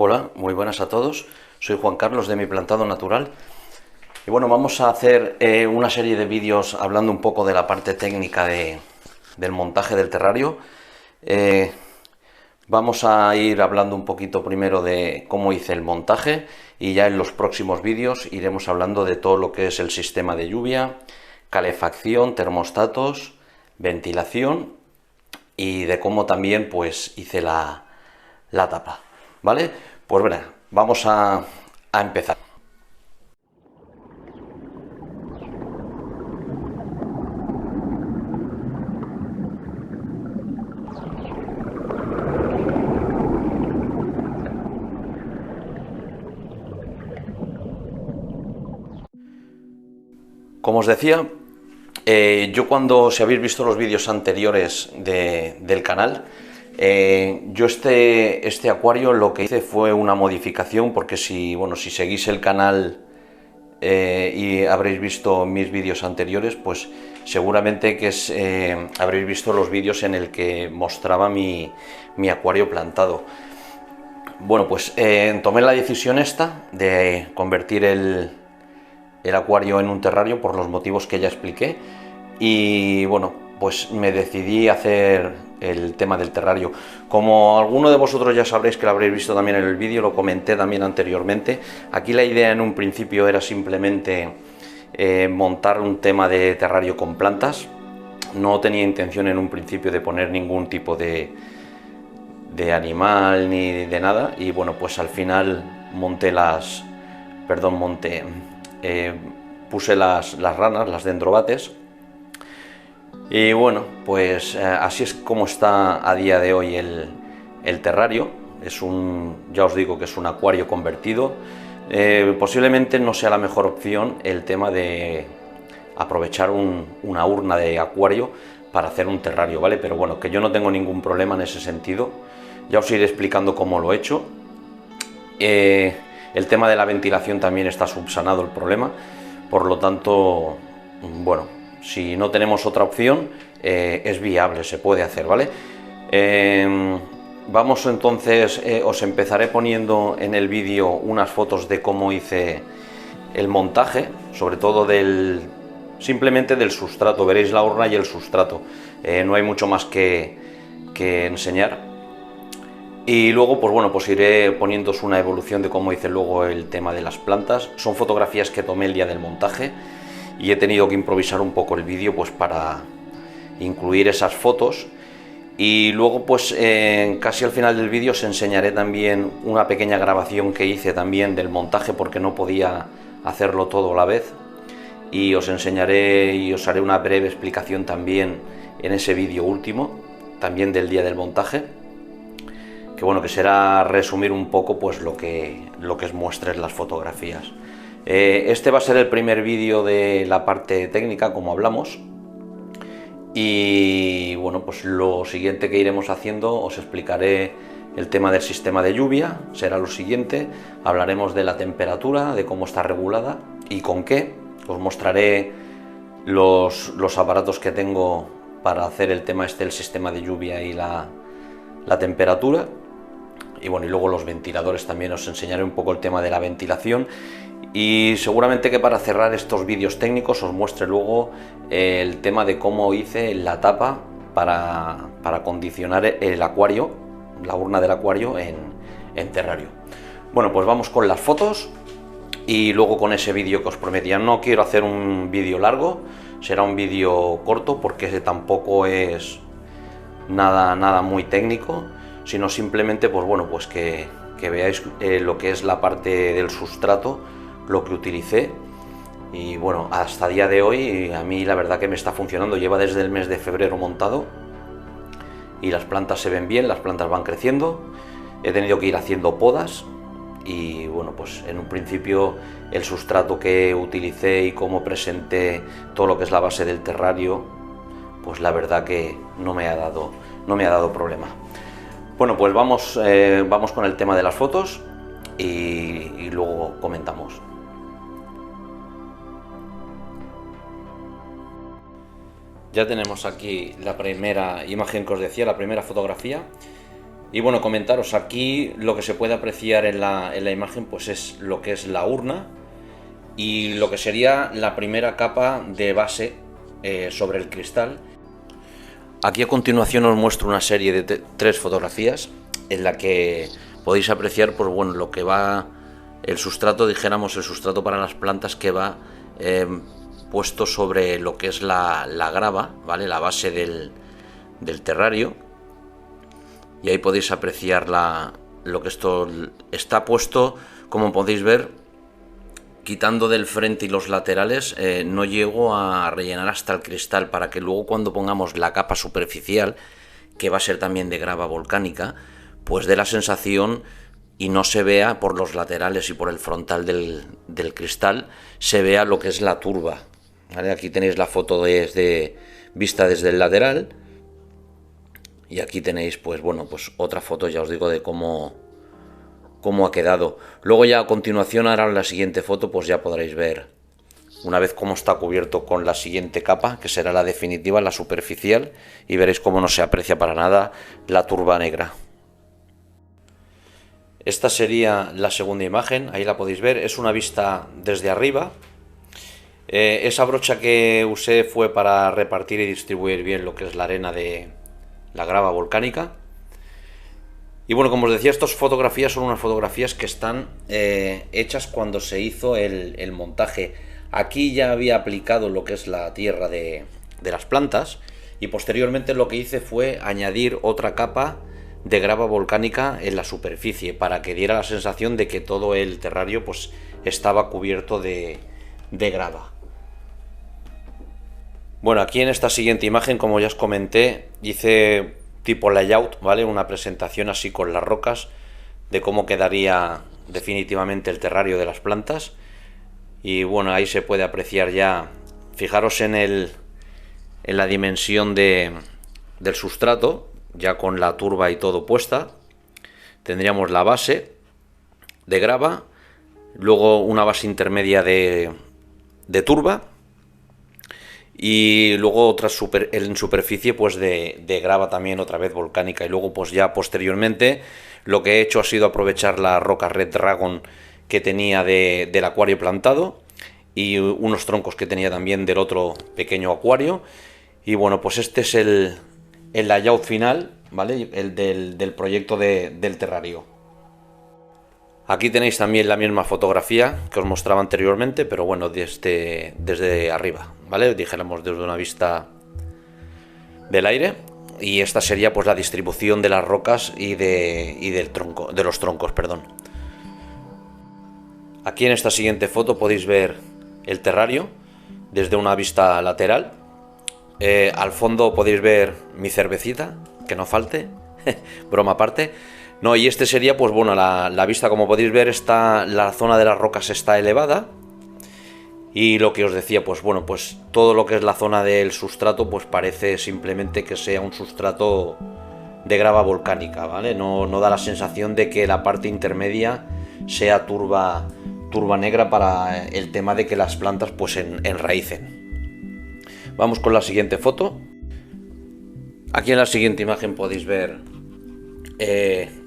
Hola, muy buenas a todos. Soy Juan Carlos de Mi Plantado Natural. Y bueno, vamos a hacer una serie de vídeos hablando un poco de la parte técnica del montaje del terrario. Vamos a ir hablando un poquito primero de cómo hice el montaje y ya en los próximos vídeos iremos hablando de todo lo que es el sistema de lluvia, calefacción, termostatos, ventilación y de cómo también pues hice la tapa, ¿vale? Pues verá, vamos a empezar. Como os decía, yo cuando, si habéis visto los vídeos anteriores del canal, yo este acuario lo que hice fue una modificación, porque si seguís el canal y habréis visto mis vídeos anteriores, pues seguramente que habréis visto los vídeos en el que mostraba mi acuario plantado. Bueno, pues tomé la decisión esta de convertir el acuario en un terrario por los motivos que ya expliqué y bueno, pues me decidí a hacer el tema del terrario. Como alguno de vosotros ya sabréis, que lo habréis visto también en el vídeo, lo comenté también anteriormente, aquí la idea en un principio era simplemente montar un tema de terrario con plantas. No tenía intención en un principio de poner ningún tipo de animal ni de nada, y bueno, pues al final puse las ranas, las dendrobates, y bueno, pues así es como está a día de hoy el terrario. Ya os digo que es un acuario convertido. Posiblemente no sea la mejor opción el tema de aprovechar una urna de acuario para hacer un terrario, ¿vale? Pero bueno, que yo no tengo ningún problema en ese sentido. Ya os iré explicando cómo lo he hecho. El tema de la ventilación también está subsanado el problema, por lo tanto, bueno, si no tenemos otra opción, es viable, se puede hacer, ¿vale? Vamos entonces, os empezaré poniendo en el vídeo unas fotos de cómo hice el montaje, sobre todo simplemente del sustrato. Veréis la urna y el sustrato, no hay mucho más que enseñar. Y luego, pues bueno, pues iré poniéndoos una evolución de cómo hice luego el tema de las plantas. Son fotografías que tomé el día del montaje y he tenido que improvisar un poco el vídeo pues para incluir esas fotos. Y luego pues casi al final del vídeo os enseñaré también una pequeña grabación que hice también del montaje, porque no podía hacerlo todo a la vez, y os enseñaré y os haré una breve explicación también en ese vídeo último, también del día del montaje, que bueno, que será resumir un poco pues lo que os muestre en las fotografías. Este va a ser el primer vídeo de la parte técnica, como hablamos, y bueno, pues lo siguiente que iremos haciendo, os explicaré el tema del sistema de lluvia, será lo siguiente. Hablaremos de la temperatura, de cómo está regulada y con qué. Os mostraré los aparatos que tengo para hacer el tema el sistema de lluvia y la temperatura. Y bueno, y luego los ventiladores también, os enseñaré un poco el tema de la ventilación, y seguramente que para cerrar estos vídeos técnicos os muestre luego el tema de cómo hice la tapa para acondicionar el acuario, la urna del acuario en terrario. Bueno, pues vamos con las fotos y luego con ese vídeo que os prometía. No quiero hacer un vídeo largo, será un vídeo corto, porque tampoco es nada muy técnico, sino simplemente pues bueno, pues que veáis lo que es la parte del sustrato, lo que utilicé. Y bueno, hasta día de hoy a mí la verdad que me está funcionando. Lleva desde el mes de febrero montado y las plantas se ven bien, las plantas van creciendo. He tenido que ir haciendo podas y bueno, pues en un principio el sustrato que utilicé y cómo presenté todo lo que es la base del terrario, pues la verdad que no me ha dado problema. Bueno, pues vamos con el tema de las fotos y luego comentamos. Ya tenemos aquí la primera imagen que os decía, la primera fotografía. Y bueno, comentaros, aquí lo que se puede apreciar en la imagen pues es lo que es la urna y lo que sería la primera capa de base sobre el cristal. Aquí a continuación os muestro una serie de tres fotografías en la que podéis apreciar pues bueno, lo que va el sustrato, dijéramos el sustrato para las plantas que va puesto sobre lo que es la grava, ¿vale? La base del terrario. Y ahí podéis apreciar lo que esto está puesto, como podéis ver, quitando del frente y los laterales, no llego a rellenar hasta el cristal para que luego cuando pongamos la capa superficial, que va a ser también de grava volcánica, pues dé la sensación y no se vea por los laterales y por el frontal del cristal, se vea lo que es la turba, ¿vale? Aquí tenéis la foto vista desde el lateral. Y aquí tenéis, pues bueno, pues otra foto, ya os digo, de cómo ha quedado. Luego ya a continuación, ahora en la siguiente foto, pues ya podréis ver una vez cómo está cubierto con la siguiente capa, que será la definitiva, la superficial, y veréis cómo no se aprecia para nada la turba negra. Esta sería la segunda imagen, ahí la podéis ver, es una vista desde arriba. Esa brocha que usé fue para repartir y distribuir bien lo que es la arena de la grava volcánica. Y bueno, como os decía, estas fotografías son unas fotografías que están hechas cuando se hizo el montaje. Aquí ya había aplicado lo que es la tierra de las plantas y posteriormente lo que hice fue añadir otra capa de grava volcánica en la superficie para que diera la sensación de que todo el terrario pues estaba cubierto de grava. Bueno, aquí en esta siguiente imagen, como ya os comenté, hice tipo layout, ¿vale? Una presentación así con las rocas de cómo quedaría definitivamente el terrario de las plantas. Y bueno, ahí se puede apreciar ya, fijaros en la dimensión del sustrato, ya con la turba y todo puesta. Tendríamos la base de grava, luego una base intermedia de turba, y luego otra en superficie pues de grava también otra vez volcánica. Y luego pues ya posteriormente lo que he hecho ha sido aprovechar la roca Red Dragon que tenía del acuario plantado y unos troncos que tenía también del otro pequeño acuario. Y bueno, pues este es el layout final, ¿vale? El del proyecto del terrario. Aquí tenéis también la misma fotografía que os mostraba anteriormente, pero bueno, desde arriba, ¿vale? Dijéramos desde una vista del aire. Y esta sería pues la distribución de las rocas y de los troncos, perdón. Aquí en esta siguiente foto podéis ver el terrario desde una vista lateral. Al fondo podéis ver mi cervecita, que no falte, broma aparte. No, y este sería, pues bueno, la vista, como podéis ver, la zona de las rocas está elevada. Y lo que os decía, pues bueno, pues todo lo que es la zona del sustrato, pues parece simplemente que sea un sustrato de grava volcánica, ¿vale? No da la sensación de que la parte intermedia sea turba negra para el tema de que las plantas pues enraícen. Vamos con la siguiente foto. Aquí en la siguiente imagen podéis ver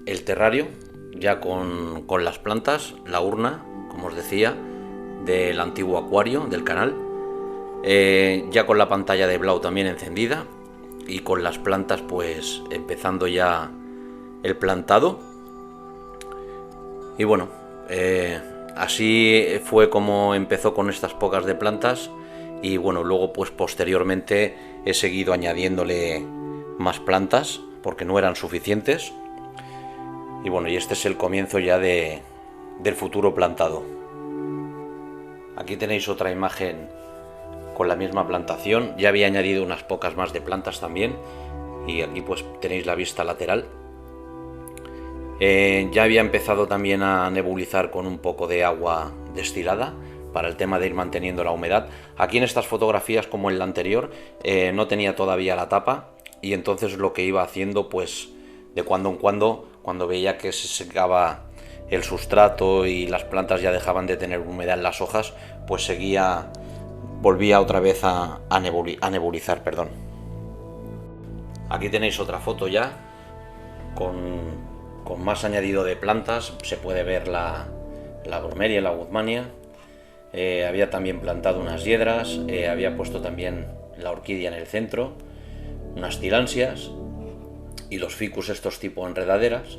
el terrario ya con las plantas, la urna, como os decía, del antiguo acuario del canal, ya con la pantalla de Blau también encendida y con las plantas pues empezando ya el plantado. Y bueno, así fue como empezó con estas pocas de plantas. Y bueno, luego pues posteriormente he seguido añadiéndole más plantas porque no eran suficientes. Y bueno, y este es el comienzo ya del futuro plantado. Aquí tenéis otra imagen con la misma plantación. Ya había añadido unas pocas más de plantas también. Y aquí pues tenéis la vista lateral. Ya había empezado también a nebulizar con un poco de agua destilada para el tema de ir manteniendo la humedad. Aquí en estas fotografías, como en la anterior, no tenía todavía la tapa. Y entonces lo que iba haciendo pues de cuando en cuando veía que se secaba el sustrato y las plantas ya dejaban de tener humedad en las hojas, pues volvía otra vez a nebulizar, perdón. Aquí tenéis otra foto ya con más añadido de plantas. Se puede ver la bromeria y la guzmania. Había también plantado unas hiedras, había puesto también la orquídea en el centro, unas tilansias y los ficus estos tipo enredaderas,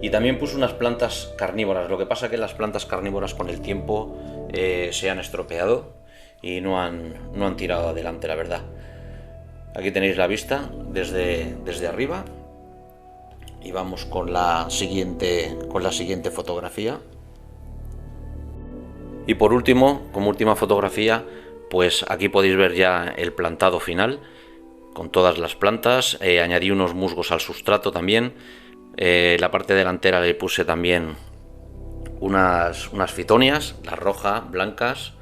y también puse unas plantas carnívoras. Lo que pasa que las plantas carnívoras con el tiempo se han estropeado y no han tirado adelante, la verdad. Aquí tenéis la vista desde arriba, y vamos con la siguiente fotografía. Y por último, como última fotografía, pues aquí podéis ver ya el plantado final con todas las plantas. Añadí unos musgos al sustrato también. La parte delantera le puse también unas fitonias, las rojas, blancas.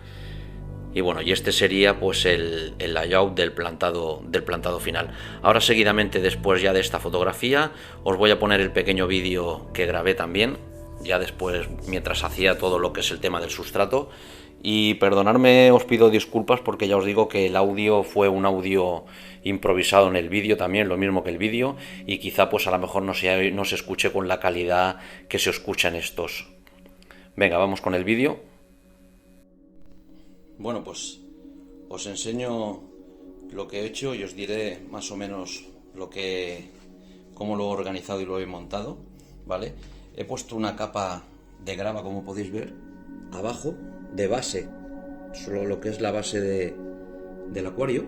Y bueno, y este sería pues el layout del plantado final. Ahora seguidamente, después ya de esta fotografía, os voy a poner el pequeño vídeo que grabé también, ya después, mientras hacía todo lo que es el tema del sustrato. Y perdonadme, os pido disculpas porque ya os digo que el audio fue un audio improvisado en el vídeo también, lo mismo que el vídeo, y quizá pues a lo mejor no se escuche con la calidad que se escucha en estos. Venga, vamos con el vídeo. Bueno, pues os enseño lo que he hecho y os diré más o menos cómo lo he organizado y lo he montado, ¿vale? He puesto una capa de grava, como podéis ver, abajo, de base, solo lo que es la base del acuario,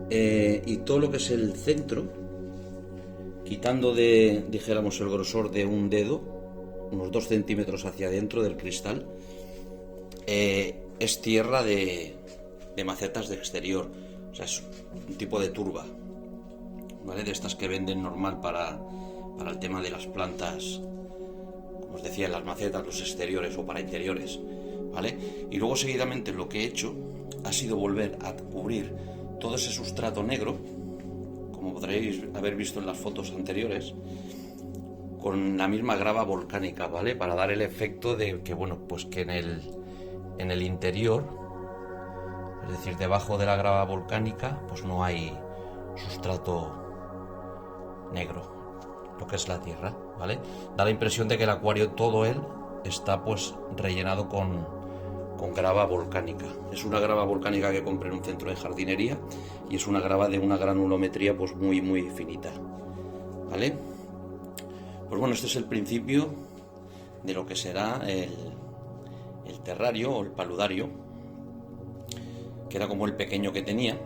y todo lo que es el centro, quitando dijéramos, el grosor de un dedo, unos 2 centímetros hacia adentro del cristal, es tierra de macetas de exterior. O sea, es un tipo de turba, ¿vale? De estas que venden normal para el tema de las plantas, como os decía, las macetas, los exteriores o para interiores, ¿vale? Y luego seguidamente lo que he hecho ha sido volver a cubrir todo ese sustrato negro, como podréis haber visto en las fotos anteriores, con la misma grava volcánica, ¿vale? Para dar el efecto de que, bueno, pues que en el interior, es decir, debajo de la grava volcánica, pues no hay sustrato negro, lo que es la tierra, ¿vale? Da la impresión de que el acuario, todo él, está pues rellenado con grava volcánica. Es una grava volcánica que compré en un centro de jardinería y es una grava de una granulometría pues muy finita, ¿vale? Pues bueno, este es el principio de lo que será el terrario o el paludario, que era como el pequeño que tenía,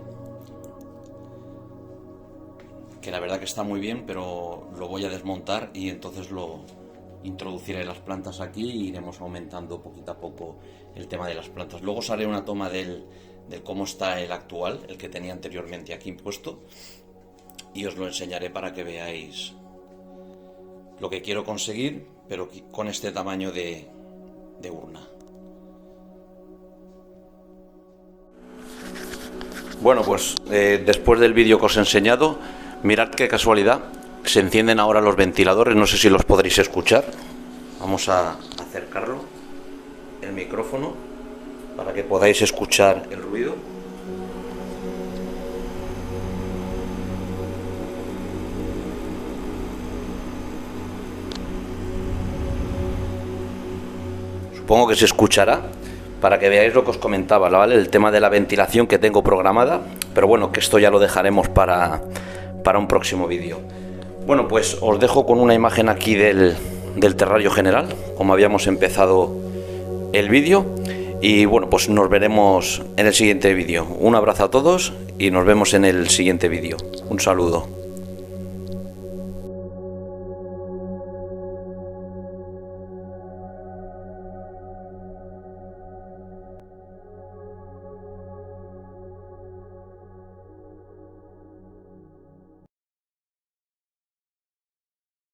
que la verdad que está muy bien, pero lo voy a desmontar y entonces lo introduciré las plantas aquí y iremos aumentando poquito a poco el tema de las plantas. Luego os haré una toma de cómo está el actual, el que tenía anteriormente aquí puesto, y os lo enseñaré para que veáis lo que quiero conseguir, pero con este tamaño de urna. Bueno, pues después del vídeo que os he enseñado, mirad qué casualidad, se encienden ahora los ventiladores, no sé si los podréis escuchar. Vamos a acercarlo, el micrófono, para que podáis escuchar el ruido. Supongo que se escuchará, para que veáis lo que os comentaba, ¿vale? El tema de la ventilación que tengo programada, pero bueno, que esto ya lo dejaremos para un próximo vídeo. Bueno, pues os dejo con una imagen aquí del terrario general, como habíamos empezado el vídeo, y bueno, pues nos veremos en el siguiente vídeo. Un abrazo a todos y nos vemos en el siguiente vídeo. Un saludo.